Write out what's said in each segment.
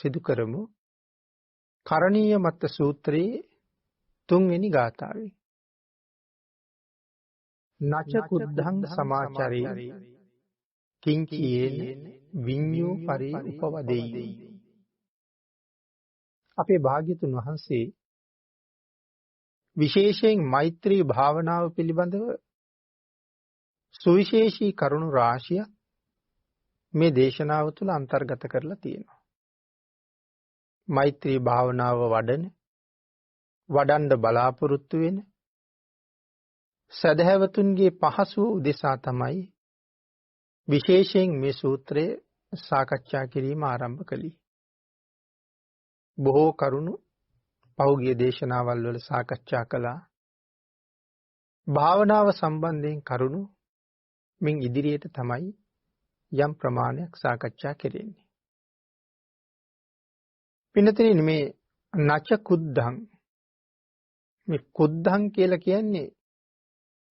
සිදු කරමු. කරණීය මත්ත සූත්‍රයේ 3 වෙනි ගාථාවේ. නච කුද්ධං සමාචරේ කිංචියේන විඤ්ඤූ පරේ උපවදෙයි. අපේ භාග්‍යතුන් වහන්සේ විශේෂයෙන් මෛත්‍රී භාවනාව පිළිබඳව සුවිශේෂී කරුණු රාශියක් මේ දේශනාව තුළ අන්තර්ගත කරලා තියෙනවා. මෛත්‍රී භාවනාව වඩන්න බලාපොරොත්තු වෙන සදහැවතුන්ගේ පහසුව උදෙසා තමයි විශේෂයෙන් මේ සූත්‍රය සාකච්ඡා කිරීම ආරම්භ කළේ. බොහෝ කරුණු පහුගිය දේශනාවල් වල සාකච්ඡා කළා. භාවනාව සම්බන්ධයෙන් කරුණු මින් ඉදිරියට තමයි යම් ප්‍රමාණයක් සාකච්ඡා කෙරෙන්නේ. පින්නතේ මේ නච කුද්ධං, මේ කුද්ධං කියලා කියන්නේ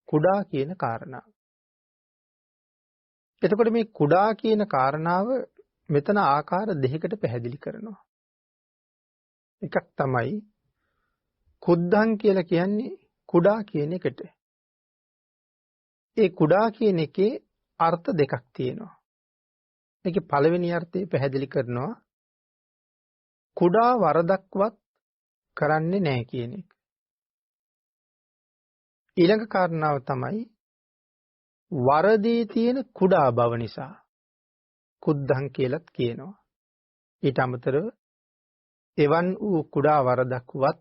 කුඩා කියන කාරණාව. එතකොට මේ කුඩා කියන කාරණාව මෙතන ආකාර දෙකකට පැහැදිලි කරනවා. එකක් තමයි කුද්ධං කියලා කියන්නේ කුඩා කියන එකට. ඒ කුඩා කියන එකේ අර්ථ දෙකක් තියෙනවා. ඒකේ පළවෙනි අර්ථය පැහැදිලි කරනවා කුඩා වරදක්වත් කරන්නේ නැහැ කියන එක. ඊළඟ කාරණාව තමයි වරදී තියෙන කුඩා බව නිසා කුද්ධං කියලාත් කියනවා. ඊට අමතරව එවන් වූ කුඩා වරදක්වත්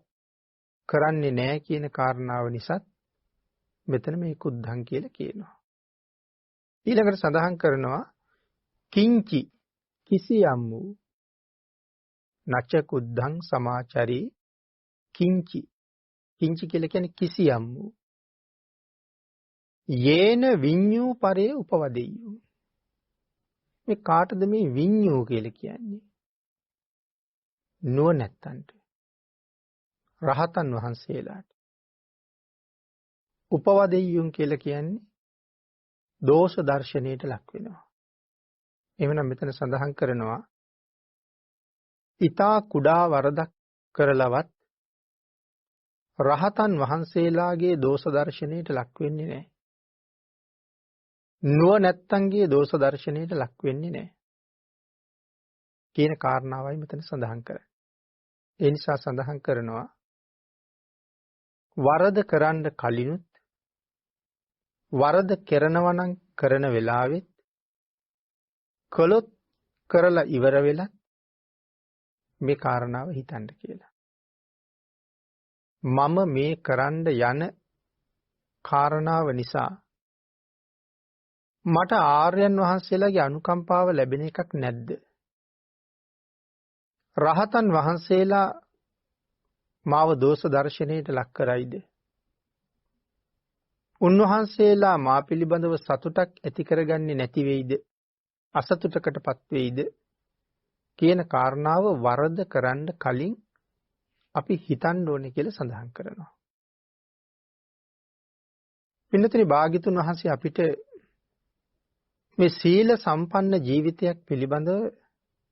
කරන්නේ නැහැ කියන කාරණාව නිසා මෙතන මේ කුද්ධං කියලා කියනවා. ඊළඟට සඳහන් කරනවා කිංචි කිසියම් වූ නච කුද්ධං සමාචරී කිංචි. කිංචි කියලා කියන්නේ කිසියම් වූ යේන විඤ්ඤූ පරේ උපවදෙය්‍යු. මේ කාටද මේ විඤ්ඤූ කියලා කියන්නේ? නුවණැත්තන්ට, රහතන් වහන්සේලාට. උපවදෙය්‍යුන් කියලා කියන්නේ දෝෂ දර්ශනයට ලක් වෙනවා. එහෙනම් මෙතන සඳහන් කරනවා ඊතා කුඩා වරදක් කරලවත් රහතන් වහන්සේලාගේ දෝෂ දර්ශනයට ලක් වෙන්නේ නැහැ. නුවණැත්තන්ගේ දෝෂ දර්ශනයට ලක් වෙන්නේ නැහැ කියන කාරණාවයි මෙතන සඳහන් කරන්නේ. ඒ නිසා සඳහන් කරනවා වරද කරන්න කලිනුත් වරද කරනවා නම් කරන වෙලාවෙත් කළොත් කරලා ඉවර වෙලා මේ කාරණාව හිතන්න කියලා. මම මේ කරන්න යන කාරණාව නිසා මට ආර්යයන් වහන්සේලාගේ අනුකම්පාව ලැබෙන එකක් නැද්ද? රහතන් වහන්සේලා මාව දෝෂ දර්ශනයට ලක් කරයිද? උන්වහන්සේලා මා පිළිබඳව සතුටක් ඇති කරගන්නේ නැති වෙයිද? අසතුටකටපත් වෙයිද? කියන කාරණාව වරද කරන්න කලින් අපි හිතන්න ඕනේ කියලා සඳහන් කරනවා. පින්නතේ භාග්‍යතුන් වහන්සේ අපිට මේ සීල සම්පන්න ජීවිතයක් පිළිබඳව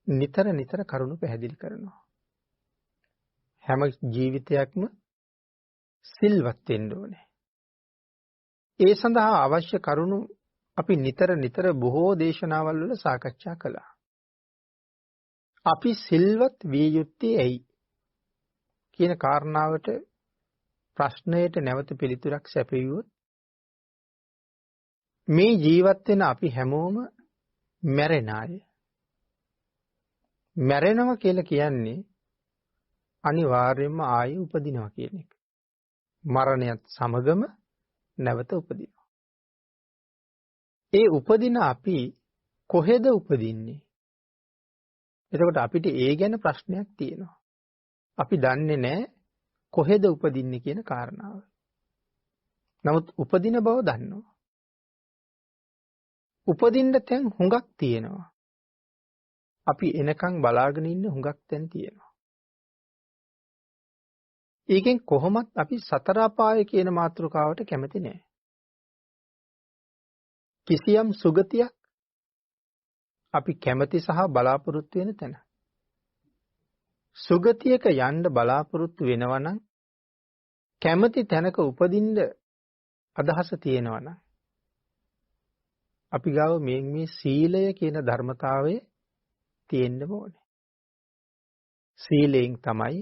නිතර කරුණු පැහැදිලි කරනවා. හැම ජීවිතයක්ම සිල්වත් වෙන්න ඕනේ. ඒ සඳහා අවශ්‍ය කරුණු අපි නිතර බොහෝ දේශනාවල් වල සාකච්ඡා කළා. අපි සිල්වත් විය යුත්තේ ඇයි කියන කාරණාවට ප්‍රශ්නයට නැවත පිළිතුරක් සැපයුවොත් මේ ජීවත් වෙන අපි හැමෝම මැරෙන අය. මැරෙනවා කියලා කියන්නේ අනිවාර්යයෙන්ම ආයෙ උපදිනවා කියන එක. මරණයත් සමගම නැවත උපදිනවා. ඒ උපදින අපි කොහෙද උපදින්නේ? එතකොට අපිට ඒ ගැන ප්‍රශ්නයක් තියෙනවා. අපි දන්නේ නැහැ කොහෙද උපදින්නේ කියන කාරණාව. නමුත් උපදින බව දන්නවා. උපදින්න තැන් හුඟක් තියෙනවා. අපි එනකන් බලාගෙන ඉන්න හුඟක් තැන් තියෙනවා. ඒකෙන් කොහොමත් අපි සතර අපාය කියන මාතෘකාවට කැමති නැහැ. කිසියම් සුගතියක් අපි කැමති සහ බලාපොරොත්තු වෙන තැන. සුගතියක යන්න බලාපොරොත්තු වෙනවා නම් කැමති තැනක උපදින්න අදහස තියෙනවා නම් අපි ගාව මේ සීලය කියන ධර්මතාවය තියෙන්න ඕනේ. සීලයෙන් තමයි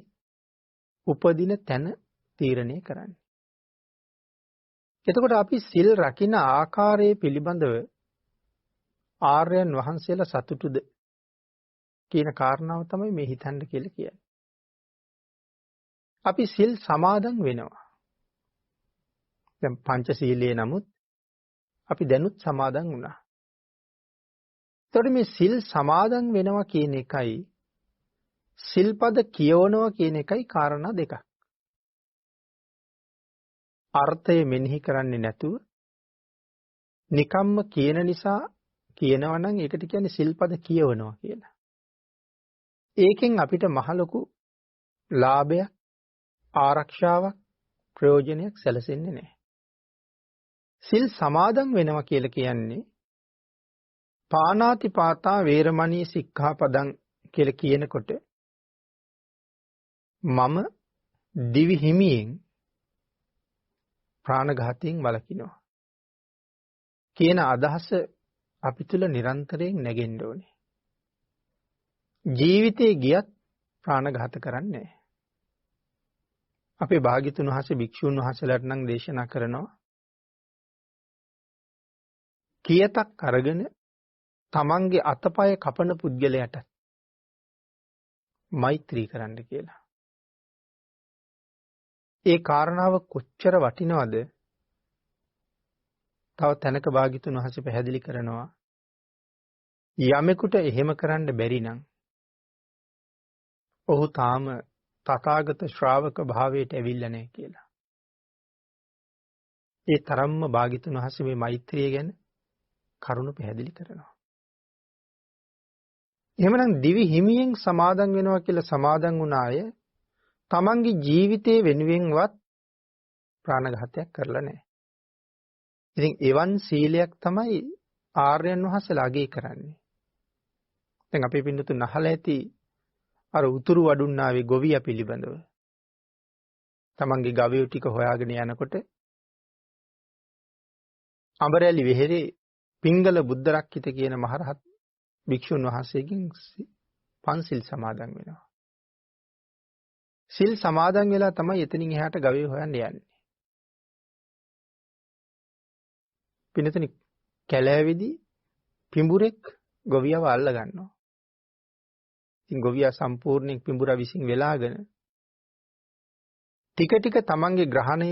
උපදින තැන තීරණය කරන්නේ. එතකොට අපි සිල් රකින්න ආකාරයේ පිළිබඳව ආර්යයන් වහන්සේලා සතුටුද කියන කාරණාව තමයි මේ හිතන්න කියලා කියන්නේ. අපි සිල් සමාදන් වෙනවා. දැන් පංචශීලයේ නමුත් අපි දැනුත් සමාදන් වුණා. එතකොට මේ සිල් සමාදන් වෙනවා කියන එකයි සිල්පද කියවනවා කියන එකයි කාරණා දෙකක්. අර්ථය මෙනෙහි කරන්නේ නැතුව නිකම්ම කියන නිසා කියනවා නම් ඒකට කියන්නේ සිල්පද කියවනවා කියලා. ඒකෙන් අපිට මහ ලොකු ලාභයක්, ආරක්ෂාවක්, ප්‍රයෝජනයක් සැලසෙන්නේ නැහැ. සිල් සමාදන් වෙනවා කියලා කියන්නේ පාණාතිපාතා වේරමණී සික්ඛාපදං කියලා කියනකොට මම දිවි හිමියෙන් ප්‍රාණඝාතයෙන් වළකිනවා කියන අදහස අපි තුල නිරන්තරයෙන් නැගෙන්න ඕනේ. ජීවිතේ ගියත් ප්‍රාණඝාත කරන්නේ නැහැ. අපේ භාග්‍යතුන් වහන්සේ භික්ෂුන් වහන්සේලාට නම් දේශනා කරනවා කියතක් අරගෙන තමන්ගේ අතපය කපන පුද්ගලයාට මෛත්‍රී කරන්න කියලා. ඒ කාරණාව කොච්චර වටිනවද? තව තැනක භාග්‍යතුන් වහන්සේ පැහැදිලි කරනවා යමෙකුට එහෙම කරන්න බැරි නම් ඔහු තාම තථාගත ශ්‍රාවක භාවයට ඇවිල්ලා නැහැ කියලා. ඒ තරම්ම භාග්‍යතුන් වහන්සේ මේ මෛත්‍රිය ගැන කරුණ පැහැදිලි කරනවා. එහෙමනම් දිවි හිමියෙන් සමාදන් වෙනවා කියලා සමාදන් වුණ අය තමන්ගේ ජීවිතේ වෙනුවෙන්වත් ප්‍රාණඝාතයක් කරලා නැහැ. ඉතින් එවන් සීලයක් තමයි ආර්යයන් වහන්සේලා අගය කරන්නේ. දැන් අපි පින්නතුන් අහලා ඇති අර උතුරු වඩුන්නාවේ ගොවියා පිළිබඳව. තමන්ගේ ගවයෝ ටික හොයාගෙන යනකොට අඹරැලි වෙහෙරේ පිංගල බුද්ධ රක්කිත කියන මහරහත් භික්ෂුන් වහන්සේගෙන් පන්සිල් සමාදන් වෙනවා. සිල් සමාදන් වෙලා තමයි එතනින් එහාට ගවයෝ හොයන්න යන්නේ. පින්නතනි කැලෑවේදී පිඹුරෙක් ගොවියව අල්ල ගන්නවා. ඉතින් ගොවියා සම්පූර්ණයෙන් පිඹුරා විසින් වෙලාගෙන ටික ටික තමන්ගේ ග්‍රහණය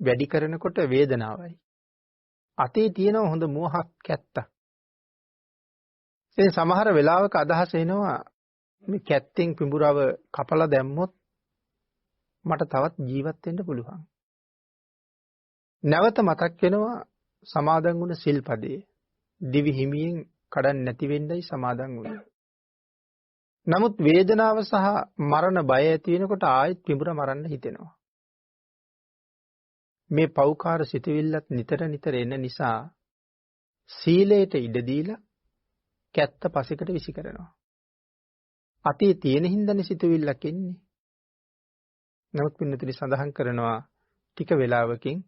වැඩි කරනකොට වේදනාවයි. අතේ තියෙන හොඳ මෝහක් කැත්තක්. ඒ සමහර වෙලාවක අදහස එනවා මේ කැත්තෙන් පිඹුරව කපලා දැම්මොත් මට තවත් ජීවත් වෙන්න පුළුවන්. නැවත මතක් වෙනවා සමාදන් වුණ සිල්පදේ. දිවි හිමියෙන් කඩන්න නැති වෙන්නයි සමාදන් වුණේ. නමුත් වේදනාව සහ මරණ බය ඇති වෙනකොට ආයෙත් පිඹුර මරන්න හිතෙනවා. මේ පෞකාර සිතවිල්ලත් නිතර නිතර එන නිසා සීලයට ඉඩ දීලා කැත්ත පසෙකට විසි කරනවා. අතේ තියෙන හින්දානේ සිතවිල්ලක් එන්නේ. නමුත් පින්නතුනි සඳහන් කරනවා ටික වෙලාවකින්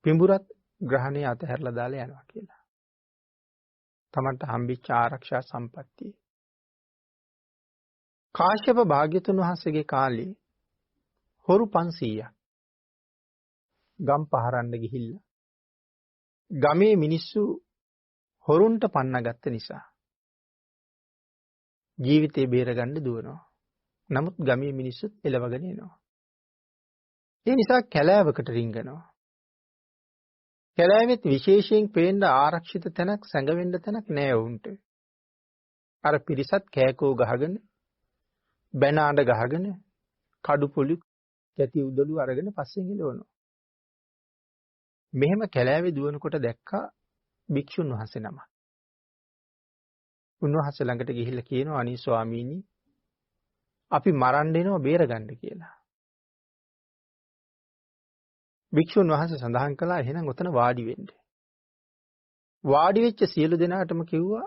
පිඹුරත් ග්‍රහණය අතහැරලා දාලා යනවා කියලා. තමන්ට හම්බෙච්ච ආරක්ෂා සම්පත්තිය. කාශ්‍යප භාග්‍යතුන් වහන්සේගේ කාලේ හොරු 500ක් ගම් පහරන්න ගිහිල්ලා ගමේ මිනිස්සු හොරුන්ට පන්නගත්ත නිසා ජීවිතේ බේරගන්න දුවනවා. නමුත් ගමේ මිනිස්සුත් එලවගෙන එනවා. ඒ නිසා කැලෑවකට රිංගනවා. කැලෑවෙත් විශේෂයෙන් පේන්න ආරක්ෂිත තැනක් සැඟවෙන්න තැනක් නෑ වුන්ට. අර පිරිසත් කෑකෝ ගහගෙන බැන ආඬ ගහගෙන කඩු පොලි කැටි උදළු අරගෙන පස්සෙන් එළවනවා. මෙහෙම කැලෑවේ දුවනකොට දැක්කා භික්ෂුන් වහන්සේ නම. උන්වහන්සේ ළඟට ගිහිල්ලා කියනවා අනේ ස්වාමීනි අපි මරන්න එනවා බේරගන්න කියලා. භික්ෂුන් වහන්සේ සඳහන් කළා එහෙනම් ඔතන වාඩි වෙන්න. වාඩි වෙච්ච සියලු දෙනාටම කිව්වා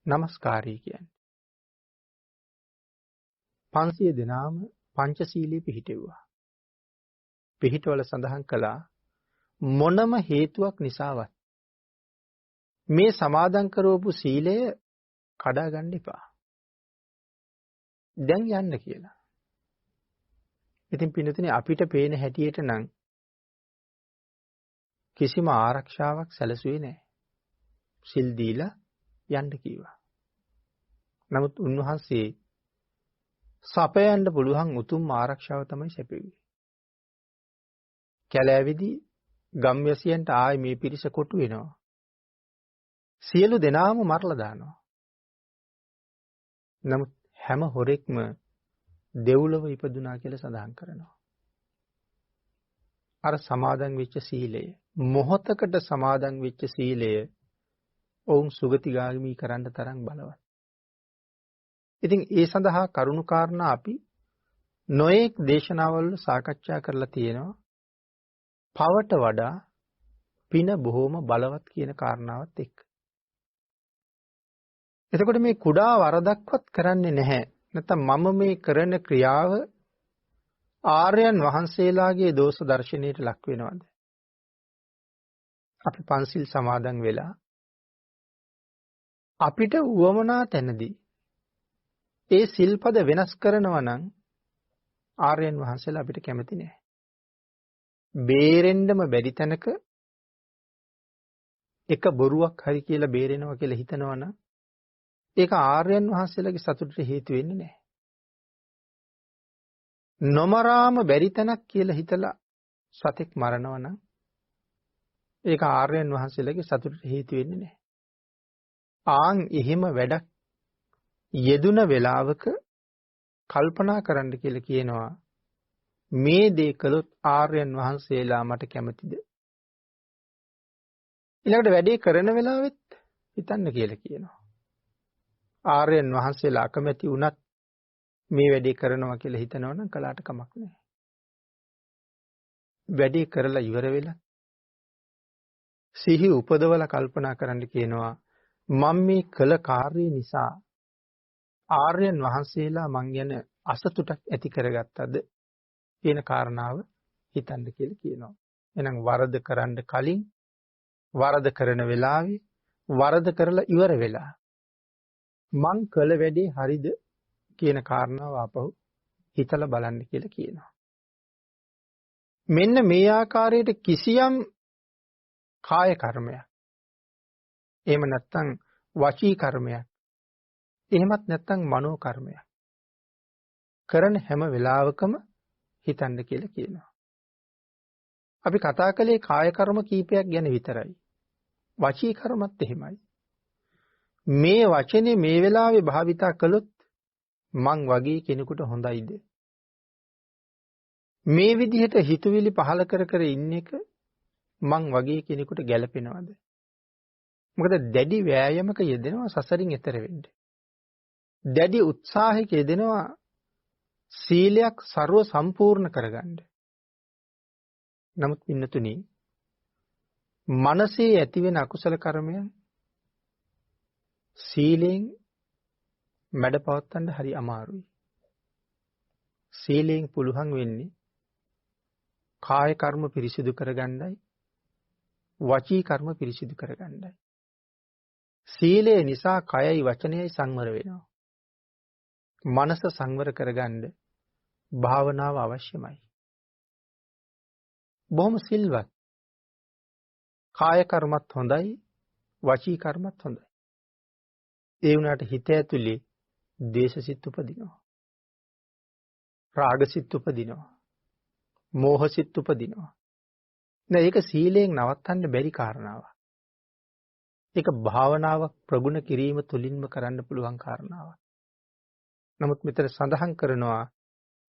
নমස්කාරය කියන්නේ. 500 දෙනාම පංචශීලී පිහිටෙව්වා. පිහිටවල සඳහන් කළා මොනම හේතුවක් නිසාවත් මේ සමාදන් කරවපු සීලය කඩා ගන්න එපා. දැන් යන්න කියලා. ඉතින් පින්නතුනේ අපිට පේන හැටියට නම් කිසිම ආරක්ෂාවක් සැලසුවේ නැහැ. සිල් දීලා යන්න කිව්වා. නමුත් උන්වහන්සේ සපයන්න පුළුවන් උතුම් ආරක්ෂාව තමයි සැපෙන්නේ. කැලෑවේදී ගම්වැසියන්ට ආයේ මේ පිරිස කොටු වෙනවා. සියලු දෙනාම මරලා දානවා. නමුත් හැම හොරෙක්ම දෙව්ලොව ඉපදුනා කියලා සඳහන් කරනවා. අර සමාදන් වෙච්ච සීලය, මොහොතකට සමාදන් වෙච්ච සීලය ඔවුන් සුගතිගාමී කරන්න තරම් බලවත්. ඉතින් ඒ සඳහා කරුණු කාරණා අපි නොඑක් දේශනාවල සාකච්ඡා කරලා තියෙනවා. පවට වඩා පින බොහොම බලවත් කියන කාරණාවත් එක්ක. එතකොට මේ කුඩා වරදක්වත් කරන්නේ නැහැ. නැත්නම් මම මේ කරන ක්‍රියාව ආර්යයන් වහන්සේලාගේ දෝෂ දර්ශනයට ලක් වෙනවද? අපි පන්සිල් සමාදන් වෙලා අපිට උවමනා තැනදී ඒ සිල්පද වෙනස් කරනවා නම් ආර්යයන් වහන්සේලා අපිට කැමති නැහැ. බේරෙන්නම බැරි තැනක එක බොරුවක් හරි කියලා බේරෙනවා කියලා හිතනවා නම් ඒක ආර්යයන් වහන්සේලාගේ සතුටට හේතු වෙන්නේ නැහැ. නොමරාම බැරි තැනක් කියලා හිතලා සතෙක් මරනවා නම් ඒක ආර්යයන් වහන්සේලාගේ සතුටට හේතු වෙන්නේ නැහැ. ආන් එහෙම වැඩක් යෙදුන වෙලාවක කල්පනා කරන්න කියලා කියනවා මේ දේ කළොත් ආර්යයන් වහන්සේලා මට කැමතිද? ඊළඟට වැඩේ කරන වෙලාවෙත් හිතන්න කියලා කියනවා. ආර්යයන් වහන්සේලා අකමැති වුණත් මේ වැඩේ කරනවා කියලා හිතනවා නම් කලාට කමක් නැහැ. වැඩේ කරලා ඉවර වෙලා සිහි උපදවලා කල්පනා කරන්න කියනවා මම මේ කළ කාර්යය නිසා ආර්යයන් වහන්සේලා මං ගැන අසතුටක් ඇති කරගත්තද කියන කාරණාව හිතන්න කියලා කියනවා. එහෙනම් වරද කරන්න කලින් වරද කරන වෙලාවේ වරද කරලා ඉවර වෙලා මං කළ වැඩේ හරිද කියන කාරණාව ආපහු හිතලා බලන්න කියලා කියනවා. මෙන්න මේ ආකාරයට කිසියම් කාය කර්මයක් එහෙම නැත්නම් වචී කර්මයක් එහෙමත් නැත්නම් මනෝ කර්මයක් කරන හැම වෙලාවකම හිතන්න කියලා කියනවා. අපි කතා කළේ කාය කර්ම කීපයක් ගැන විතරයි. වචී කර්මත් එහෙමයි. මේ වචනේ මේ වෙලාවේ භාවිතා කළොත් මං වගේ කෙනෙකුට හොඳයිද? මේ විදිහට හිතුවිලි පහල කර කර ඉන්න එක මං වගේ කෙනෙකුට ගැළපෙනවද? මොකද දැඩි වෑයමක යෙදෙනවා සසරින් එතර වෙන්න. දැඩි උත්සාහයක යෙදෙනවා සීලයක් ਸਰව සම්පූර්ණ කරගන්න. නමුත් පින්නතුනි මනසේ ඇතිවෙන අකුසල කර්මයන් සීලෙන් මැඩපවත්තන්න හරි අමාරුයි. සීලෙන් පුළුවන් වෙන්නේ කාය කර්ම පිරිසිදු කරගන්නයි වචී කර්ම පිරිසිදු කරගන්නයි. සීලය නිසා කයයි වචනයයි සංවර වෙනවා. මනස සංවර කරගන්න භාවනාව අවශ්‍යමයි. බොහොම සිල්වත් කාය කර්මත් හොඳයි වචී කර්මත් හොඳයි. ඒ වුණාට හිත ඇතුලේ දේශසිත උපදිනවා. රාගසිත උපදිනවා. මෝහසිත උපදිනවා. නෑ ඒක සීලයෙන් නවත්තන්න බැරි කාරණාවක්. ඒක භාවනාවක් ප්‍රගුණ කිරීම තුලින්ම කරන්න පුළුවන් කාරණාවක්. නමුත් මෙතන සඳහන් කරනවා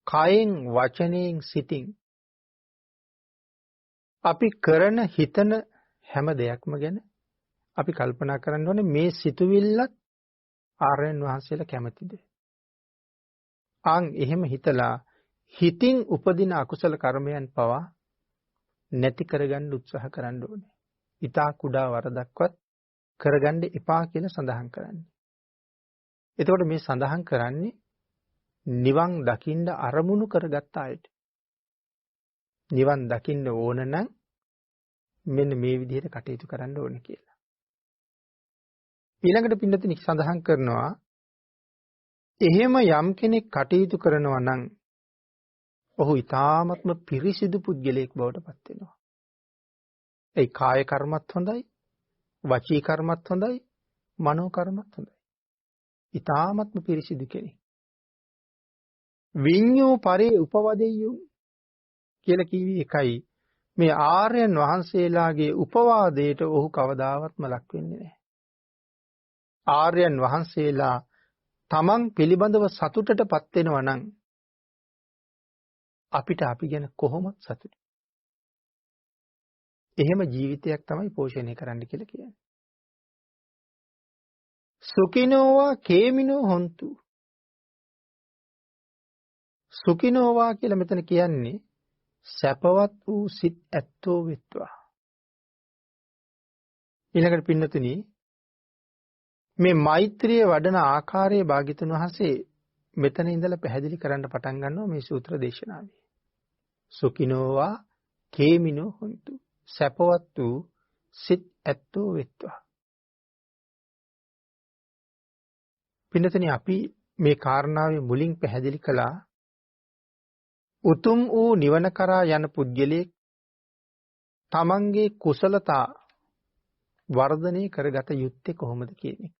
කයෙන් වචනයෙන් සිතින් අපි කරන හිතන හැම දෙයක්ම ගැන අපි කල්පනා කරන්න ඕනේ මේ සිතුවිල්ලත් ආර්යයන් වහන්සේලා කැමතිද? ආන් එහෙම හිතලා හිතින් උපදින අකුසල කර්මයන් පවා නැති කරගන්න උත්සාහ කරන්න ඕනේ. ඊටා කුඩා වරදක්වත් කරගන්න එපා කියලා සඳහන් කරන්නේ. එතකොට මේ සඳහන් කරන්නේ නිවන් දකින්න අරමුණු කරගත්ත අයට. නිවන් දකින්න ඕන නම් මෙන්න මේ විදිහට කටයුතු කරන්න ඕනේ කියලා. ඊළඟට පින්නතුනි සඳහන් කරනවා එහෙම යම් කෙනෙක් කටයුතු කරනවා නම් ඔහු ඊ타ත්ම පිරිසිදු පුද්ගලයෙක් බවට පත් වෙනවා. ඒ කාය කර්මත් හොඳයි, වචී කර්මත් හොඳයි, මනෝ කර්මත් හොඳයි. ඊ타ත්ම පිරිසිදු කෙනෙක්. විඤ්ඤෝ පරේ උපවදෙය්‍යු කියලා කිව්වේ එකයි. මේ ආර්යයන් වහන්සේලාගේ උපවාදයට ඔහු කවදාවත්ම ලක් වෙන්නේ නැහැ. ආර්යයන් වහන්සේලා තමන් පිළිබඳව සතුටටපත් වෙනවා නම් අපිට අපි ගැන කොහොමද සතුටු? එහෙම ජීවිතයක් තමයි පෝෂණය කරන්න කියලා කියන්නේ. සුඛිනෝවා කේමිනෝ හොන්තු. සුඛිනෝවා කියලා මෙතන කියන්නේ සැපවත් වූ සිත් ඇත්තෝ වෙත්වා. ඊළඟට පින්නතුනි මේ මෛත්‍රිය වඩන ආකාරයේ භාග්‍යතුන් වහන්සේ මෙතන ඉඳලා පැහැදිලි කරන්න පටන් ගන්නවා මේ සූත්‍ර දේශනාවේ. සුඛිනෝවා කේමිනෝ හොන්තු. සැපවත් වූ සිත් ඇත්තෝ වෙත්වා. පින්නතුනි අපි මේ කාරණාවේ මුලින් පැහැදිලි කළා උතුම් වූ නිවන කරා යන පුද්ගලයෙක් තමන්ගේ කුසලතා වර්ධනය කරගත යුත්තේ කොහොමද කියන්නේ.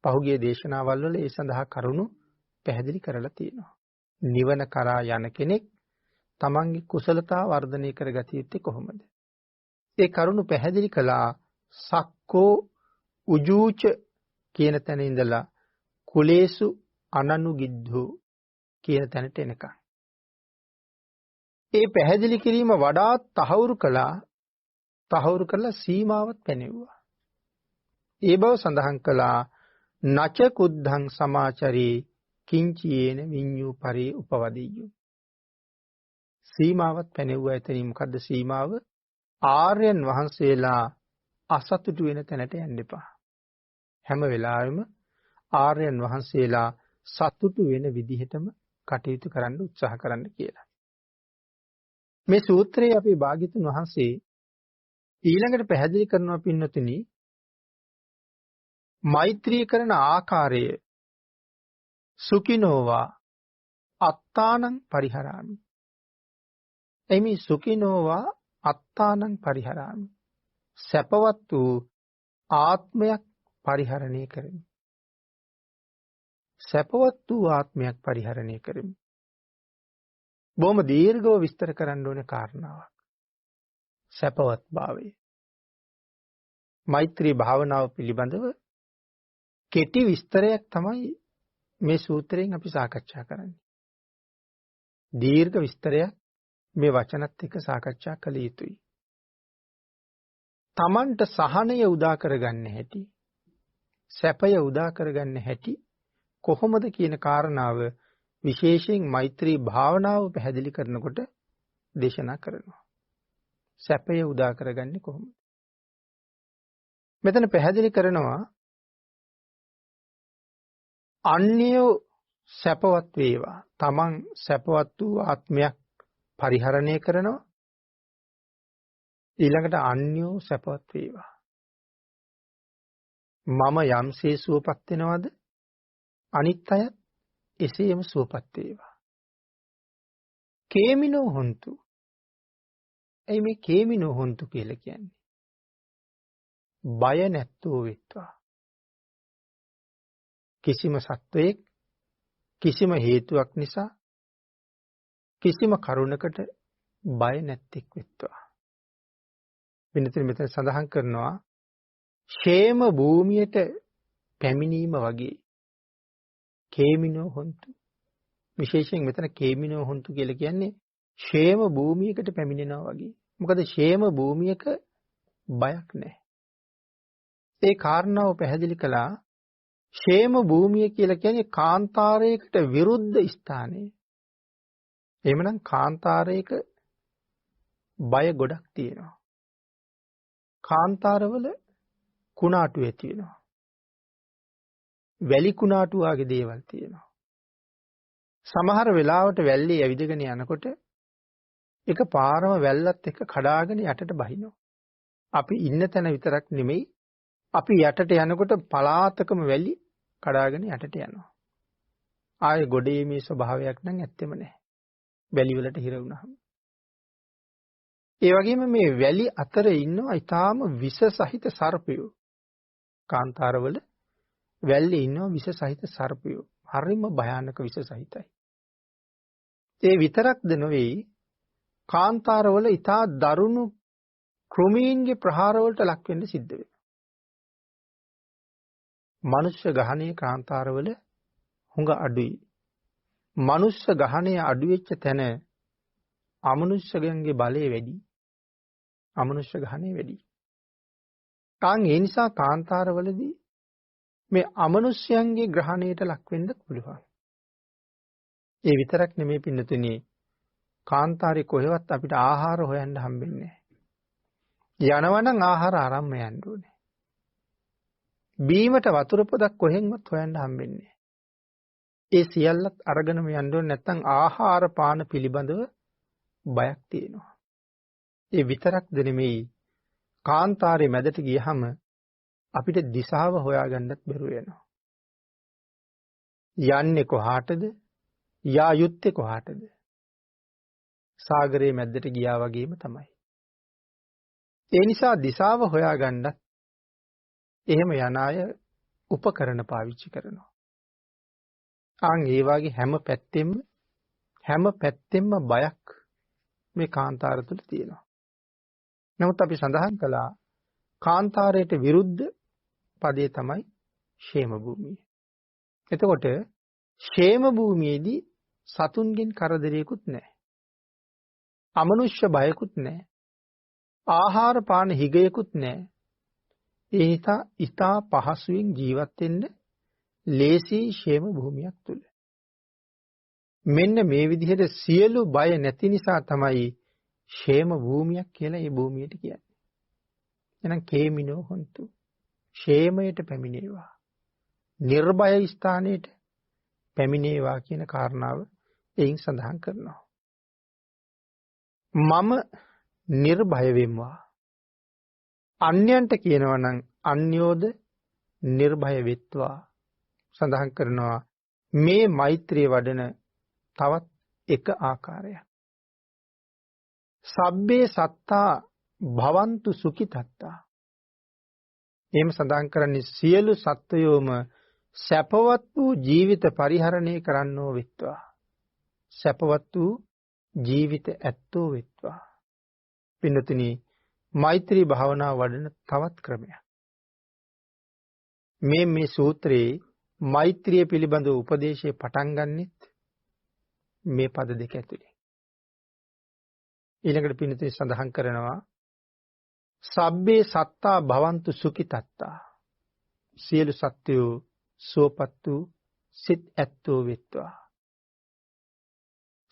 පහුගිය දේශනාවල් වල ඒ සඳහා කරුණු පැහැදිලි කරලා තියෙනවා. නිවන කරා යන කෙනෙක් තමන්ගේ කුසලතා වර්ධනය කරගත යුත්තේ කොහොමද? ඒ කරුණු පැහැදිලි කළා සක්කෝ උජූච කියන තැන ඉඳලා කුලේසු අනනුගිද්ධෝ කියන තැනට එනකම්. ඒ පැහැදිලි කිරීම වඩාත් තහවුරු කරලා සීමාවත් පැනෙව්වා. ඒ බව සඳහන් කළා නච කුද්ධං සමාචරේ කිංචීන විඤ්ඤූ පරේ උපවදෙය්‍යු. සීමාවත් පැනෙව්වා. එතනින් මොකද්ද සීමාව? ආර්යයන් වහන්සේලා අසතුටු වෙන තැනට යන්න එපා. හැම වෙලාවෙම ආර්යයන් වහන්සේලා සතුටු වෙන විදිහටම කටයුතු කරන්න උත්සාහ කරන්න කියලා. මේ සූත්‍රයේ අපේ භාග්‍යතුන් වහන්සේ ඊළඟට පැහැදිලි කරනවා පින්නතුනි මෛත්‍රී කරන ආකාරය සුඛිනෝවා අත්තානං පරිහරාමි. එමි සුඛිනෝවා අත්තානං පරිහරාමි. සැපවත් වූ ආත්මයක් පරිහරණය කරමි. සැපවත් වූ ආත්මයක් පරිහරණය කරමි. බොහොම දීර්ඝව විස්තර කරන්න ඕනේ කාරණාවක්. සැපවත් භාවය. මෛත්‍රී භාවනාව පිළිබඳව කෙටි විස්තරයක් තමයි මේ සූත්‍රයෙන් අපි සාකච්ඡා කරන්නේ. දීර්ඝ විස්තරයක් මේ වචනත් එක්ක සාකච්ඡා කළ යුතුයි. තමන්ට සහනය උදා කරගන්න හැටි, සැපය උදා කරගන්න හැටි කොහොමද කියන කාරණාව විශේෂයෙන් මෛත්‍රී භාවනාව පැහැදිලි කරනකොට දේශනා කරනවා. සැපය උදා කරගන්නේ කොහොමද? මෙතන පැහැදිලි කරනවා අන්‍යෝ සැපවත් වේවා. තමන් සැපවත් වූ ආත්මයක් පරිහරණය කරනවා. ඊළඟට අන්‍යෝ සැපවත් වේවා. මම යම්සේ සුවපත් වෙනවද අනිත් අය එසේම සුවපත් වේවා. කේමිනෝ හොන්තු. එයි මේ කේමිනෝ හොන්තු කියලා කියන්නේ බය නැත්තෝ වෙත්වා. කිසිම සත්වයක් කිසිම හේතුවක් නිසා කිසිම කරුණකට බය නැත්තේක් වෙත්වා. මෙතන සඳහන් කරනවා ക്ഷേම භූමියට පැමිණීම වගේ කේමිනෝ හොන්තු. විශේෂයෙන් මෙතන කේමිනෝ හොන්තු කියලා කියන්නේ ക്ഷേම භූමියකට පැමිණෙනවා වගේ. මොකද ക്ഷേම භූමියක බයක් නැහැ. ඒ කාරණාව පැහැදිලි කළා. ക്ഷേම භූමිය කියලා කියන්නේ කාන්තාරයකට විරුද්ධ ස්ථානය. එහෙමනම් කාන්තාරයක බය ගොඩක් තියෙනවා. කාන්තාරවල කුණාටු ඇති වෙනවා. වැලි කුණාටු වගේ දේවල් තියෙනවා. සමහර වෙලාවට වැල්ලේ ඇවිදගෙන යනකොට එක පාරම වැල්ලත් එක්ක කඩාගෙන යටට බහිනවා. අපි ඉන්න තැන විතරක් නෙමෙයි අපි යටට යනකොට පලාතකම වැලි කඩාගෙන යටට යනවා. ආයේ ගොඩේ මේ ස්වභාවයක් නම් ඇත්තෙම නැහැ. වැලි වලට හිර වුණාම. ඒ වගේම මේ වැලි අතර ඉන්නවා ඊටාම විෂ සහිත සර්පයෝ. කාන්තාරවල වැල්ලේ ඉන්නවා විෂ සහිත සර්පයෝ. හරිම භයානක විෂ සහිතයි. ඒ විතරක්ද නෙවෙයි කාන්තාරවල ඊටා දරුණු කෘමීන්ගේ ප්‍රහාර වලට ලක් වෙන්න සිද්ධ වෙනවා. මනුෂ්‍ය ගහණයේ කාන්තාරවල හුඟ අඩුයි. මනුෂ්‍ය ගහණය අඩු වෙච්ච තැන අමනුෂ්‍යයන්ගේ බලය වැඩි. අමනුෂ්‍ය ගහණය වැඩි. ඒ නිසා කාන්තාරවලදී මේ අමනුෂ්‍යයන්ගේ ග්‍රහණයට ලක් වෙන්න පුළුවන්. ඒ විතරක් නෙමෙයි පින්නතුනි කාන්තාරේ කොහෙවත් අපිට ආහාර හොයන්න හම්බෙන්නේ නැහැ. යනවනම් ආහාර ආරම්ම යන්න ඕනේ. බීමට වතුර පොදක් කොහෙන්වත් හොයන්න හම්බෙන්නේ නැහැ. ඒ සියල්ලත් අරගෙනම යන්න ඕනේ නැත්නම් ආහාර පාන පිළිබඳව බයක් තියෙනවා. ඒ විතරක්ද නෙමෙයි කාන්තාරේ මැදට ගියහම අපිට දිශාව හොයාගන්නත් බැරුව යනවා. යන්නේ කොහාටද? යා යුත්තේ කොහාටද? සාගරයේ මැද්දට ගියා වගේම තමයි. ඒ නිසා දිශාව හොයාගන්නත් එහෙම යන අය උපකරණ පාවිච්චි කරනවා. ඒ වගේ හැම පැත්තෙම බයක් මේ කාන්තාර තුල තියෙනවා. නමුත් අපි සඳහන් කළා කාන්තාරයට විරුද්ධ පදේ තමයි ෂේම භූමිය. එතකොට ෂේම භූමියේදී සතුන්ගෙන් කරදරයකුත් නැහැ. අමනුෂ්‍ය බයකුත් නැහැ. ආහාර පාන හිගයකුත් නැහැ. ඒ හිතා ඊතා පහසුවෙන් ජීවත් වෙන්න ලේසි ෂේම භූමියක් තුල. මෙන්න මේ විදිහට සියලු බය නැති නිසා තමයි ෂේම භූමියක් කියලා මේ භූමියට කියන්නේ. එහෙනම් කේමිනෝ හොන්තු. ෂේමයට පැමිණේවා. නිර්භය ස්ථානයට පැමිණේවා කියන කාරණාව එයින් සඳහන් කරනවා. මම නිර්භය වෙම්වා. අන්‍යයන්ට කියනවා නම් අන්‍යෝද නිර්භය වෙත්වා සඳහන් කරනවා. මේ මෛත්‍රිය වඩන තවත් එක ආකාරයක්. සබ්බේ සත්තා භවන්තු සුඛිතත්තා. එහෙම සඳහන් කරන්නේ සියලු සත්වයෝම සැපවත් වූ ජීවිත පරිහරණය කරන්නෝ වෙත්වා. සැපවත් වූ ජීවිත ඇත්තෝ වෙත්වා. පින්නතුනි මෛත්‍රී භාවනාව වඩන තවත් ක්‍රමයක්. මේ සූත්‍රයේ මෛත්‍රිය පිළිබඳ උපදේශය පටන් ගන්නෙත් මේ පද දෙක ඇතුලේ. ඊළඟට පින්නතුනි සඳහන් කරනවා සබ්බේ සත්තා භවන්තු සුඛිතත්තා. සියලු සත්වයෝ සුවපත් වූ සිත් ඇත්තෝ වෙත්වා.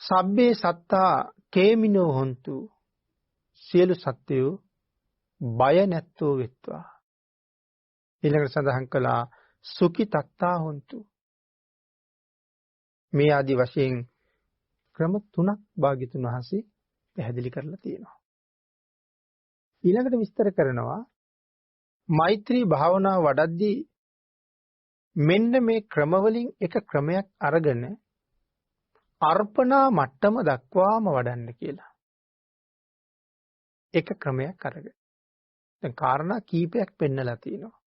සබ්බේ සත්තා කේමිනෝ හොන්තු. සියලු සත්වයෝ බය නැත්තෝ වෙත්වා. ඊළඟට සඳහන් කළා සුඛිතත්තා හොන්තු. මේ ආදි වශයෙන් ක්‍රම තුනක් භාග්‍යතුන් වහන්සේ පැහැදිලි කරලා තියෙනවා. ඊළඟට විස්තර කරනවා මෛත්‍රී භාවනාව වඩද්දී මෙන්න මේ ක්‍රමවලින් එක ක්‍රමයක් අරගෙන අර්පණා මට්ටම දක්වාම වඩන්න කියලා. එක ක්‍රමයක් අරගෙන. දැන් කාරණා කීපයක් පෙන්නලා තියෙනවා.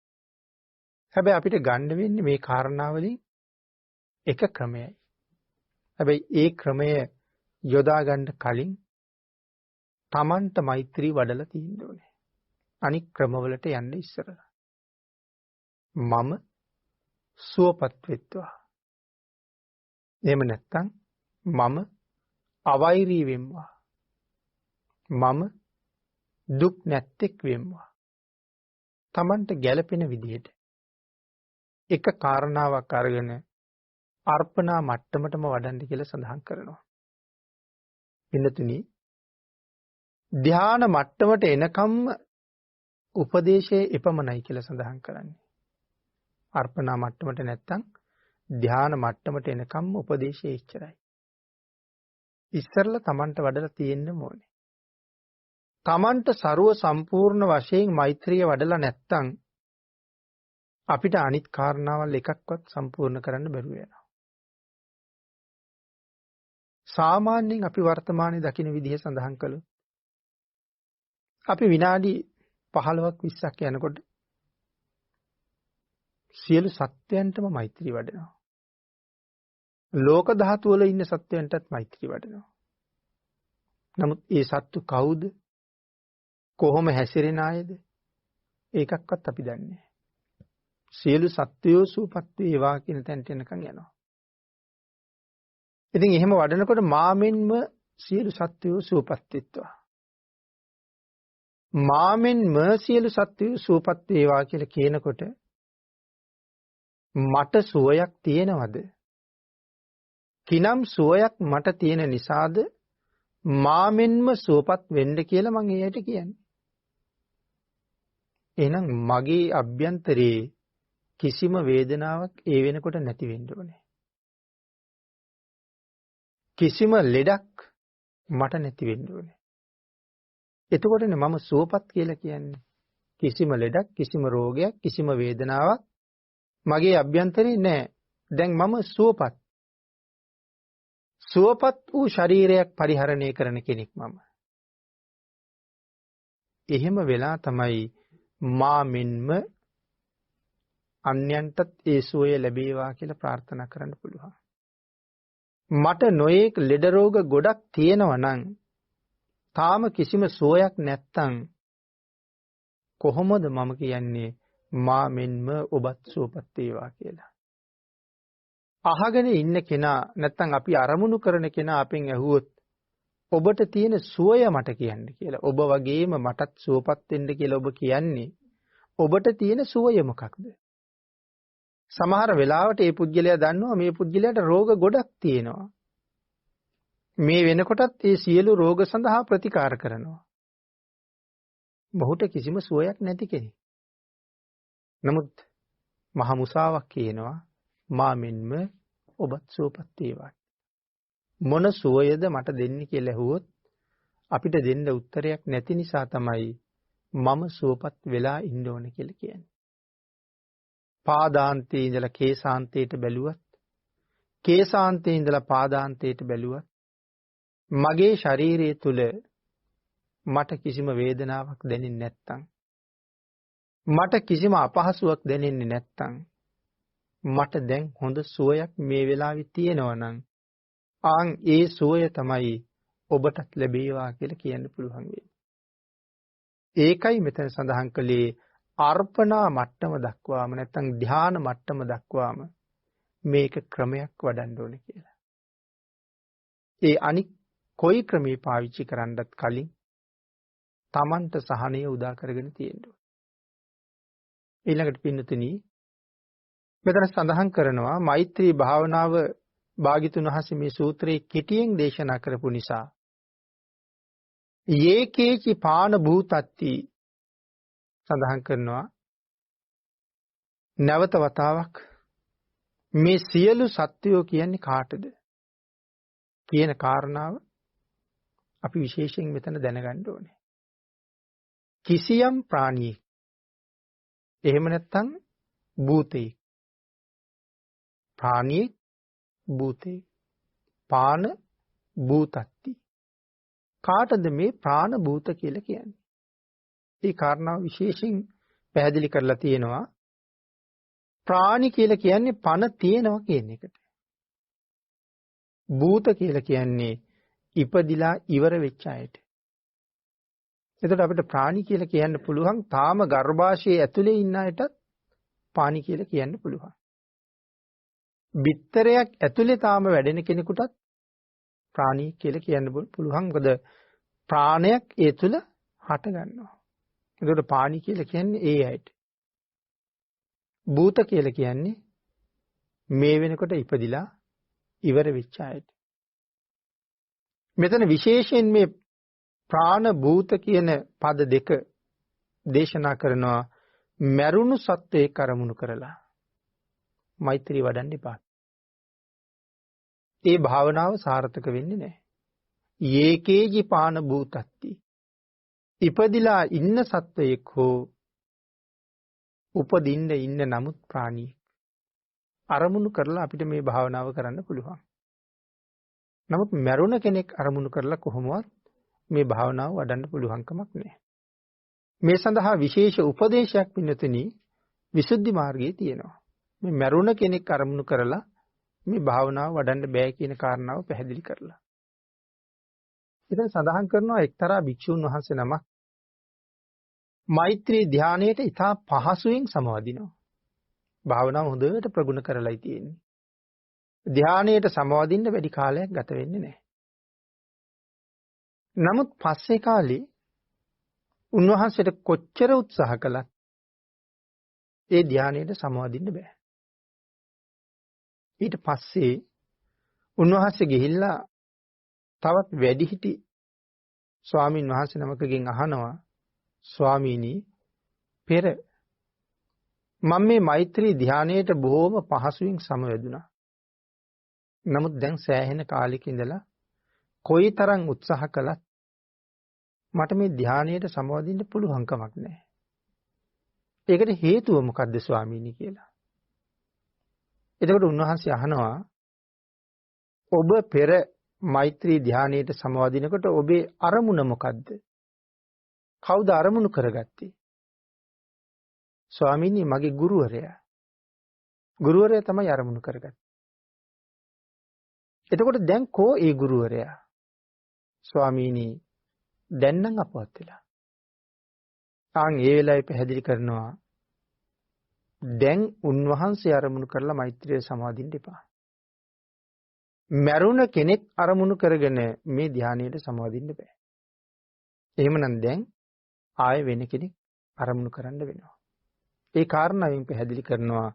හැබැයි අපිට ගන්න වෙන්නේ මේ කාරණා වලින් එක ක්‍රමයයි. හැබැයි ඒ ක්‍රමය යොදා ගන්න කලින් තමන්ට මෛත්‍රී වඩලා තියෙන්න ඕනේ. අනික් ක්‍රමවලට යන්න ඉස්සරලා. මම සුවපත් වෙත්වා. එහෙම නැත්නම් මම අවෛරී වෙම්වා. මම දුක් නැත්තේක් වෙම්වා. තමන්ට ගැළපෙන විදිහට එක කාරණාවක් අරගෙන අර්පණා මට්ටමටම වඩන්න කියලා සඳහන් කරනවා. පින්නතුනි ධ්‍යාන මට්ටමට එනකම්ම උපදේශයේ එපමණයි කියලා සඳහන් කරන්නේ. අර්පණා මට්ටමට නැත්තම් ධ්‍යාන මට්ටමට එනකම් උපදේශය ඉච්චරයි. ඉස්සරලා Tamanට වඩලා තියෙන්න ඕනේ. Tamanට ਸਰව සම්පූර්ණ වශයෙන් මෛත්‍රිය වඩලා නැත්තම් අපිට අනිත් කාරණාවල් එකක්වත් සම්පූර්ණ කරන්න බැරුව යනවා. සාමාන්‍යයෙන් අපි වර්තමානයේ දකින විදිහ සඳහන් කළොත් අපි විනාඩි 15ක් 20ක් යනකොට සියලු සත්වයන්ටම මෛත්‍රී වඩනවා. ලෝක ධාතු වල ඉන්න සත්වයන්ටත් මෛත්‍රී වඩනවා. නමුත් ඒ සත්තු කවුද? කොහොම හැසිරෙන අයද? ඒකක්වත් අපි දන්නේ නැහැ. සියලු සත්වයෝ සූපත් වේවා කියන තැනට එනකන් යනවා. ඉතින් එහෙම වඩනකොට මාමෙන්ම සියලු සත්වයෝ සූපත් වෙත්වා. මාමෙන්ම සියලු සත්වයෝ සූපත් වේවා කියලා කියනකොට මට සුවයක් තියෙනවද? කිනම් සුවයක් මට තියෙන නිසාද මාමෙන්ම සුවපත් වෙන්න කියලා මම එයාට කියන්නේ. එහෙනම් මගේ අභ්‍යන්තරේ කිසිම වේදනාවක් ඒ වෙනකොට නැති වෙන්න ඕනේ. කිසිම ලෙඩක් මට නැති වෙන්න ඕනේ. එතකොටනේ මම සුවපත් කියලා කියන්නේ. කිසිම ලෙඩක්, කිසිම රෝගයක්, කිසිම වේදනාවක් මගේ අභ්‍යන්තරේ නැහැ. දැන් මම සුවපත්. සුවපත් වූ ශරීරයක් පරිහරණය කරන කෙනෙක් මම. එහෙම වෙලා තමයි මා මෙන්ම අන්‍යයන්ටත් ඒ සුවය ලැබේවා කියලා ප්‍රාර්ථනා කරන්න පුළුවන්. මට නොයේක් ලෙඩ රෝග ගොඩක් තියෙනවා නම් තාම කිසිම සුවයක් නැත්තම් කොහොමද මම කියන්නේ මා මෙන්ම ඔබත් සුවපත් වේවා කියලා. අහගෙන ඉන්න කෙනා නැත්තම් අපි අරමුණු කරන කෙනා අපෙන් ඇහුවොත් ඔබට තියෙන සුවය මට කියන්න කියලා. ඔබ වගේම මටත් සුවපත් වෙන්න කියලා ඔබ කියන්නේ. ඔබට තියෙන සුවය මොකක්ද? සමහර වෙලාවට මේ පුද්ගලයා දන්නවා මේ පුද්ගලයාට රෝග ගොඩක් තියෙනවා. මේ වෙනකොටත් මේ සියලු රෝග සඳහා ප්‍රතිකාර කරනවා. මොහුට කිසිම සුවයක් නැති කෙනෙක්. නමුත් මහ මුසාවක් කියනවා මා මෙන්ම ඔබත් සුවපත් වේවා. මොන සුවයද මට දෙන්නේ කියලා ඇහුවොත් අපිට දෙන්න උත්තරයක් නැති නිසා තමයි මම සුවපත් වෙලා ඉන්න ඕනේ කියලා කියන්නේ. පාදාන්තයේ ඉඳලා කේසාන්තයට බැලුවත්, කේසාන්තයේ ඉඳලා පාදාන්තයට බැලුවත් මගේ ශරීරය තුල මට කිසිම වේදනාවක් දැනෙන්නේ නැත්තම්, මට කිසිම අපහසුාවක් දැනෙන්නේ නැත්තම්, මට දැන් හොඳ සුවයක් මේ වෙලාවේ තියෙනවා නම් ආන් ඒ සුවය තමයි ඔබටත් ලැබේවා කියලා කියන්න පුළුවන් වෙන්නේ. ඒකයි මෙතන සඳහන් කළේ අර්පණා මට්ටම දක්වාම නැත්නම් ධ්‍යාන මට්ටම දක්වාම මේක ක්‍රමයක් වඩන්න ඕනේ කියලා. ඒ අනික් කොයි ක්‍රමේ පාවිච්චි කරන්නත් කලින් Tamanට සහනය උදා කරගෙන තියෙන්න ඕනේ. ඊළඟට පින්නතුනි මෙතන සඳහන් කරනවා මෛත්‍රී භාවනාව භාග්‍යතුන් වහන්සේ මේ සූත්‍රයේ කෙටියෙන් දේශනා කරපු නිසා යේකේචි පාන භූතත්ති සඳහන් කරනවා නැවත වතාවක් මේ සියලු සත්වයෝ කියන්නේ කාටද කියන කාරණාව අපි විශේෂයෙන් මෙතන දැනගන්න ඕනේ. කිසියම් ප්‍රාණියෙක් එහෙම නැත්නම් භූතේ ප්‍රාණියෙක් භූතේ පාන භූතත්ති කාටද මේ ප්‍රාණ භූත කියලා කියන්නේ? මේ කාරණාව විශේෂයෙන් පැහැදිලි කරලා තියෙනවා. ප්‍රාණි කියලා කියන්නේ පණ තියෙනවා කියන එකට. භූත කියලා කියන්නේ ඉපදිලා ඉවර වෙච්ච අයට. එතකොට අපිට ප්‍රාණි කියලා කියන්න පුළුවන් තාම ගර්භාෂයේ ඇතුලේ ඉන්න අයටත් ප්‍රාණි කියලා කියන්න පුළුවන්. බිත්තරයක් ඇතුලේ තාම වැඩෙන කෙනෙකුටත් ප්‍රාණි කියලා කියන්න පුළුවන්. මොකද ප්‍රාණයක් ඒ තුල හට ගන්නවා. එතකොට ප්‍රාණි කියලා කියන්නේ ඒ අයට. භූත කියලා කියන්නේ මේ වෙනකොට ඉපදිලා ඉවර වෙච්ච අයට. මෙතන විශේෂයෙන් මේ ප්‍රාණ භූත කියන පද දෙක දේශනා කරනවා මරුණු සත්වයේ කරමුණු කරලා මෛත්‍රී වඩන්න එපා. ඒ භාවනාව සාර්ථක වෙන්නේ නැහැ. යේකේජි පාන භූතත්ති. ඉපදිලා ඉන්න සත්වයෙක් හෝ උපදින්න ඉන්න නමුත් ප්‍රාණියෙක් අරමුණු කරලා අපිට මේ භාවනාව කරන්න පුළුවන්. නමුත් මරුණ කෙනෙක් අරමුණු කරලා කොහොමවත් මේ භාවනාව වඩන්න පුළුවන් කමක් නැහැ. මේ සඳහා විශේෂ උපදේශයක් පින්නතුනි විසුද්ධි මාර්ගයේ තියෙනවා. මේ මරුණ කෙනෙක් අරමුණු කරලා මේ භාවනාව වඩන්න බෑ කියන කාරණාව පැහැදිලි කරලා. ඉතින් සඳහන් කරනවා එක්තරා භික්ෂුන් වහන්සේ නමක් මෛත්‍රී ධානයේට ඉතා පහසුවෙන් සමවදිනවා. භාවනාව හොඳට ප්‍රගුණ කරලායි තියෙන්නේ. ධානයේට සමවදින්න වැඩි කාලයක් ගත වෙන්නේ නැහැ. නමුත් පස්සේ කාලේ උන්වහන්සේට කොච්චර උත්සාහ කළත් ඒ ධානයේට සමවදින්න බෑ. ඊට පස්සේ උන්වහන්සේ ගිහිල්ලා තවත් වැඩිහිටි ස්වාමින් වහන්සේ නමකගෙන් අහනවා ස්වාමීනි පෙර මම මේ මෛත්‍රී ධානයේට බොහොම පහසුවෙන් සමවැදුණා. නමුත් දැන් සෑහෙන කාලෙක ඉඳලා කොයිතරම් උත්සාහ කළත් මට මේ ධානයේට සමවදින්න පුළුවන් කමක් නැහැ. ඒකට හේතුව මොකද්ද ස්වාමීනි කියලා. එතකොට උන්වහන්සේ අහනවා ඔබ පෙර මෛත්‍රී ධානයේට සමවදිනකොට ඔබේ අරමුණ මොකද්ද? කවුද අරමුණු කරගත්තේ? ස්වාමීනි මගේ ගුරුවරයා. ගුරුවරයා තමයි අරමුණු කරගත්තේ. එතකොට දැන් කෝ ඒ ගුරුවරයා? ස්වාමීනි දැන් නම් අපවත් වෙලා. ආන් ඒ වෙලාවේ පැහැදිලි කරනවා දැන් උන්වහන්සේ අරමුණු කරලා මෛත්‍රිය සමාදින්න එපා. මරුණ කෙනෙක් අරමුණු කරගෙන මේ ධානයට සමාදින්න බෑ. එහෙමනම් දැන් ආයෙ වෙන කෙනෙක් අරමුණු කරන්න වෙනවා. ඒ කාරණාවෙන් පැහැදිලි කරනවා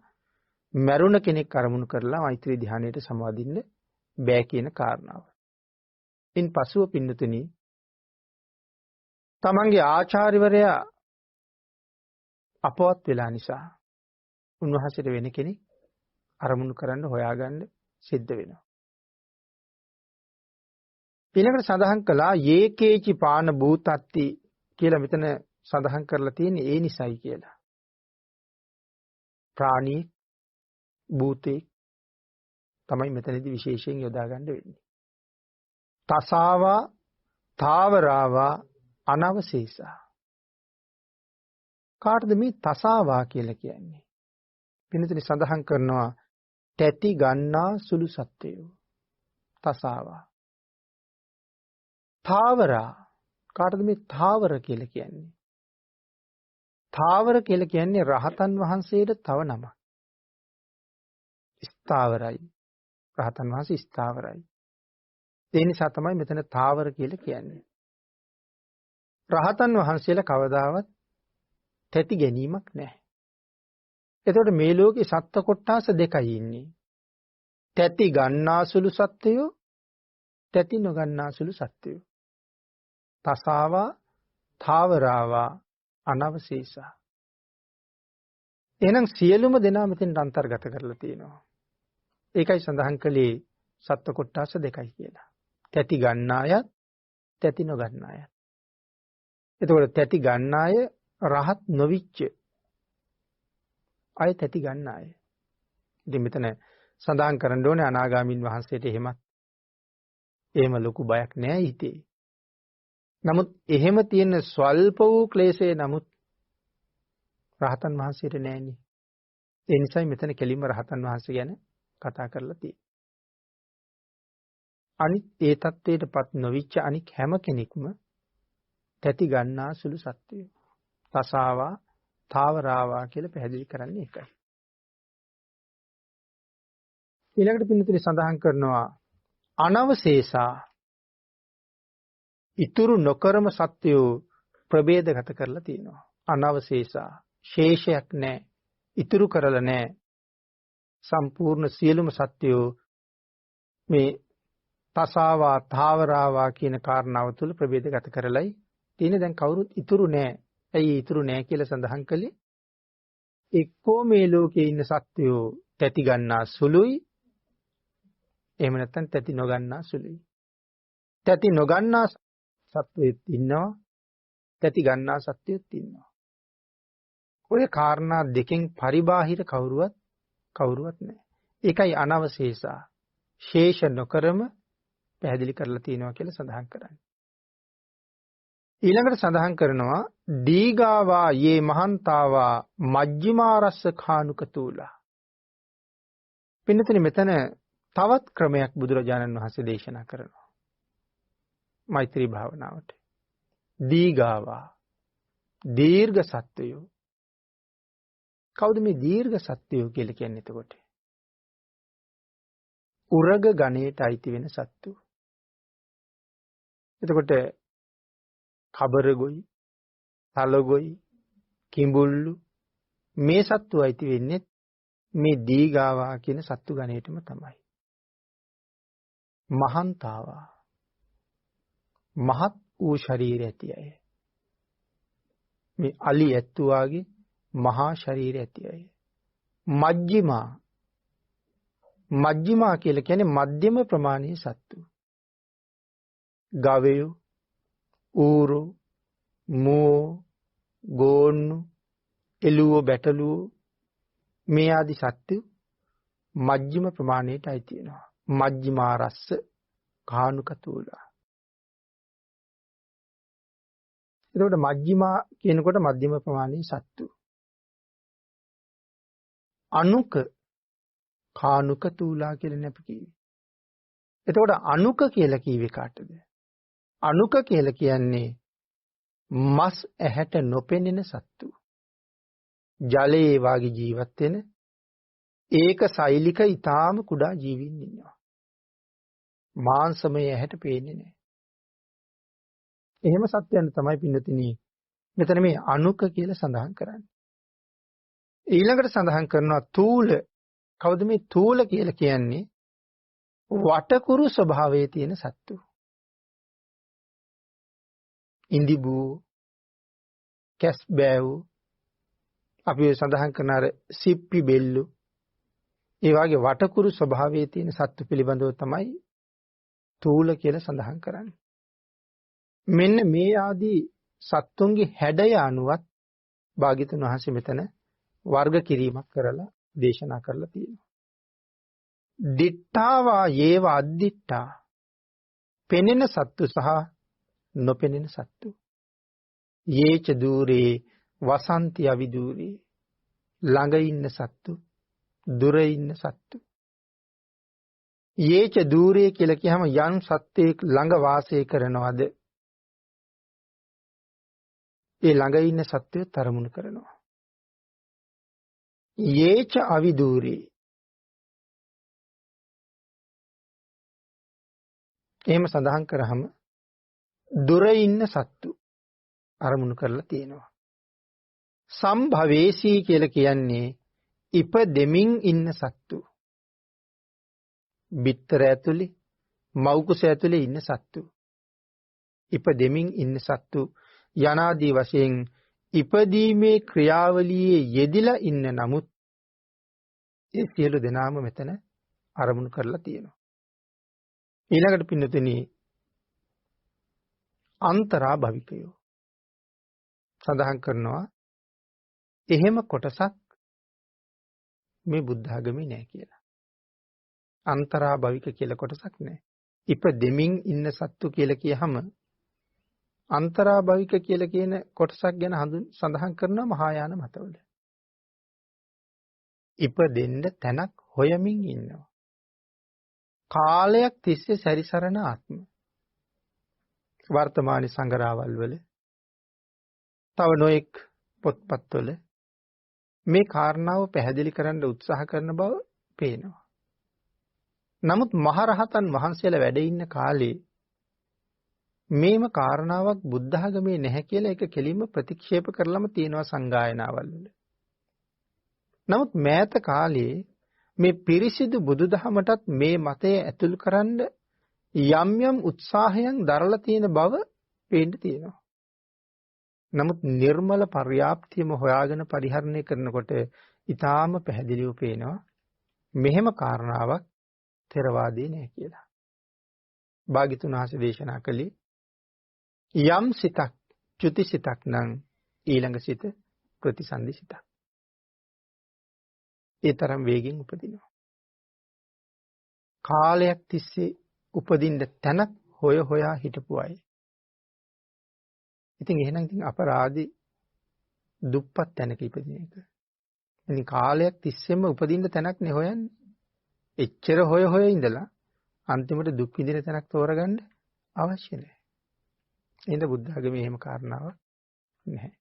මරුණ කෙනෙක් අරමුණු කරලා මෛත්‍රී ධානයට සමාදින්න බෑ කියන කාරණාව. ඉන් පසුව පින්නතුනි තමන්ගේ ආචාර්යවරයා අපවත් වෙලා නිසා උන්වහන්සේට වෙන කෙනෙක් අරමුණු කරන්න හොයාගන්න සිද්ධ වෙනවා. ඊළඟට සඳහන් කළා යේකේචි පාන භූතත්ති කියලා මෙතන සඳහන් කරලා තියෙන්නේ ඒ නිසයි කියලා. ප්‍රාණී භූතේ තමයි මෙතනදී විශේෂයෙන් යොදා ගන්න වෙන්නේ. තසාවා තාවරාවා අනවශේෂා. කාටද මේ තසාවා කියලා කියන්නේ? පින්නතේ සඳහන් කරනවා තැති ගන්නා සුළු සත්වයෝ. තසාවා. තාවරා. කාටද මේ තාවර කියලා කියන්නේ? තාවර කියලා කියන්නේ රහතන් වහන්සේට තව නමක්. ස්ථාවරයි. රහතන් වහන්සේ ස්ථාවරයි. ඒ නිසා තමයි මෙතන තාවර කියලා කියන්නේ. රහතන් වහන්සේලා කවදාවත් තැති ගැනීමක් නැහැ. එතකොට මේ ලෝකේ සත්ත්ව කොට්ටාස දෙකයි ඉන්නේ. තැති ගන්නාසුළු සත්වයෝ, තැති නොගන්නාසුළු සත්වයෝ. තසාවා, තාවරාවා, අනවශේෂා. එහෙනම් සියලුම දෙනා මෙතෙන් අන්තර්ගත කරලා තියෙනවා. ඒකයි සඳහන් කළේ සත්ත්ව කොට්ටාස දෙකයි කියලා. තැති ගන්න අයත්, තැති නොගන්න අයත්. එතකොට තැති ගන්න අය රහත් නොවිච්ච අය තැති ගන්න අය. ඉතින් මෙතන සඳහන් කරන්න ඕනේ අනාගාමීන් වහන්සේට එහෙම ලොකු බයක් නෑ හිතේ. නමුත් එහෙම තියෙන ස්වල්ප වූ ක්ලේශය නමුත් රහතන් වහන්සේට නෑනේ. ඒ නිසායි මෙතන කෙලින්ම රහතන් වහන්සේ ගැන කතා කරලා තියෙන්නේ. අනිත් ඒ தത്വයටපත් නොවිච්ච අනික් හැම කෙනෙක්ම තැති ගන්නා සුළු සත්වයෝ. තසාවා තාවරාවා කියලා පැහැදිලි කරන්නේ ඒකයි. ඊළඟට පින්නතුනි සඳහන් කරනවා අනවශේෂා ඉතුරු නොකරම සත්වයෝ ප්‍රභේදගත කරලා තියෙනවා. අනවශේෂා ශේෂයක් නැහැ. ඉතුරු කරලා නැහැ. සම්පූර්ණ සියලුම සත්වයෝ මේ තසාවා තාවරාවා කියන කාරණාව තුළ ප්‍රභේදගත කරලයි තියෙන්නේ. දැන් කවුරුත් ඉතුරු නැහැ. ඇයි ඉතුරු නැහැ කියලා සඳහන් කළේ? එක්කෝ මේ ලෝකේ ඉන්න සත්වයෝ තැති ගන්නා සුළුයි. එහෙම නැත්නම් තැති නොගන්නා සුළුයි. තැති නොගන්නා සත්වෙත් ඉන්නවා. තැති ගන්නා සත්වෙත් ඉන්නවා. ඔය කාරණා දෙකෙන් පරිබාහිර කවුරුවත් නැහැ. ඒකයි අනවශේෂා. ශේෂ නොකරම පැහැදිලි කරලා තියෙනවා කියලා සඳහන් කරන්නේ. ඊළඟට සඳහන් කරනවා දීගාවා යේ මහන්තාවා මජ්ක්‍ධිමාරස්ස කානුක තූලා. පින්නතනේ මෙතන තවත් ක්‍රමයක් බුදුරජාණන් වහන්සේ දේශනා කරනවා. මෛත්‍රී භාවනාවට. දීගාවා දීර්ඝ සත්වයෝ. කවුද මේ දීර්ඝ සත්වයෝ කියලා කියන්නේ එතකොට? උරග ගණයට අයිති වෙන සත්තු. එතකොට කබරගොයි, තලගොයි, කිඹුල්ලු මේ සත්තු අයිති වෙන්නේ මේ දීගාවා කියන සත්තු ගණයටම තමයි. මහන්තාවා මහත් වූ ශරීරය ඇති අය. මේ අලි ඇත්තු වාගේ මහා ශරීරය ඇති අය. මජ්ක්‍ධිමා කියලා කියන්නේ මධ්‍යම ප්‍රමාණයේ සත්තු. ගවයෝ, ඌරෝ, මෝ, ගෝන්නු, එළුවෝ, බැටළුවෝ මේ ආදි සත්තු මජ්ක්‍ධිම ප්‍රමාණයට අයිති වෙනවා. මජ්ක්‍ධිමා රස්ස කානුක තූලා. එතකොට මජ්ක්‍ධිමා කියනකොට මධ්‍යම ප්‍රමාණයේ සත්තු. අනුක කානුක තූලා කියලා අපි කිව්වේ. එතකොට අනුක කියලා කිව්වේ කාටද? අනුක කියලා කියන්නේ මස් ඇහැට නොපෙනෙන සත්තු. ජලයේ වාගේ ජීවත් වෙන ඒක සෛලික ඊටාම කුඩා ජීවීන් ඉන්නවා. මාංශමය ඇහැට පේන්නේ නැහැ. එහෙම සත්‍යයන් තමයි පින්නතිනි මෙතන මේ අනුක කියලා සඳහන් කරන්නේ. ඊළඟට සඳහන් කරනවා තූල. කවුද මේ තූල කියලා කියන්නේ? වටකුරු ස්වභාවයේ තියෙන සත්තු. ඉන්දිබු, කැස්බෑව්, අපි සඳහන් කරන අර සිප්පි බෙල්ලු, ඒ වගේ වටකුරු ස්වභාවයේ තියෙන සත්තු පිළිබඳව තමයි තූල කියලා සඳහන් කරන්නේ. මෙන්න මේ ආදී සත්තුන්ගේ හැඩය අනුවත් භාග්‍යතුන් වහන්සේ මෙතන වර්ග කිරීමක් කරලා දේශනා කරලා තියෙනවා. දිට්ඨාවා යේව අද්දිට්ඨා. පෙනෙන සත්තු සහ නොපෙනෙන සත්තු. යේච දූරේ වසන්ති අවිදූරේ. ළඟ ඉන්න සත්තු, දුර ඉන්න සත්තු. යේච දූරේ කියලා කියහම යම් සත්වයෙක් ළඟ වාසය කරනවද? ඒ ළඟ ඉන්න සත්වය තරමුණු කරනවා. යේච අවිදූරේ. එහෙම සඳහන් කරාම දුර ඉන්න සත්තු අරමුණු කරලා තියෙනවා. සම්භවේසී කියලා කියන්නේ ඉපදෙමින් ඉන්න සත්තු. බිත්තර ඇතුලේ, මව් කුස ඇතුලේ ඉන්න සත්තු. ඉපදෙමින් ඉන්න සත්තු යනාදී වශයෙන් ඉපදීමේ ක්‍රියාවලියේ යෙදිලා ඉන්න නමුත් ඒ සියලු දෙනාම මෙතන අරමුණු කරලා තියෙනවා. ඊළඟට පින්නතුනි අන්තරා භවිකයෝ සඳහන් කරනවා එහෙම කොටසක් මේ බුද්ධ ආගමේ නැහැ කියලා. අන්තරා භවික කියලා කොටසක් නැහැ. ඉපදෙමින් ඉන්න සත්තු කියලා කියහම අන්තරා භවික කියලා කියන කොටසක් ගැන සඳහන් කරනවා මහායාන මතවල. ඉපදෙන්න තැනක් හොයමින් ඉන්නවා. කාලයක් තිස්සේ සැරිසරන ආත්ම. වර්තමාන සංගරාවල් වල තව නොඑක් පොත්පත්වල මේ කාරණාව පැහැදිලි කරන්න උත්සාහ කරන බව පේනවා. නමුත් මහරහතන් වහන්සේලා වැඩ ඉන්න කාලේ මේම කාරණාවක් බුද්ධ ආගමේ නැහැ කියලා ඒක කෙලින්ම ප්‍රතික්ෂේප කරලම තියෙනවා සංගායනාවල් වල. නමුත් මෑත කාලේ මේ පිරිසිදු බුදුදහමටත් මේ මතය ඇතුල් කරන්න යම් යම් උත්සාහයන් දරලා තියෙන බව පේන්න තියෙනවා. නමුත් නිර්මල පර්යාප්තියම හොයාගෙන පරිහරණය කරනකොට ඊටාම පැහැදිලිව පේනවා මෙහෙම කාරණාවක් ථෙරවාදී නෑ කියලා. භාග්‍යතුන් වහන්සේ දේශනා කළේ යම් සිතක් චුති සිතක් නම් ඊළඟ සිත ප්‍රතිසන්දි සිතක්. ඒ තරම් වේගෙන් උපදිනවා. කාලයක් තිස්සේ උපදින්න තැනක් හොයා හිටපු අය. ඉතින් එහෙනම් අපරාධි දුප්පත් තැනක ඉපදින එක. ඉතින් කාලයක් තිස්සෙම උපදින්න තැනක් නේ හොයන්නේ. එච්චර හොය ඉඳලා අන්තිමට දුක් විඳින තැනක් තෝරගන්න අවශ්‍ය නැහැ. එහෙනම් බුද්ධ ආගමේ එහෙම කාරණාවක් නැහැ.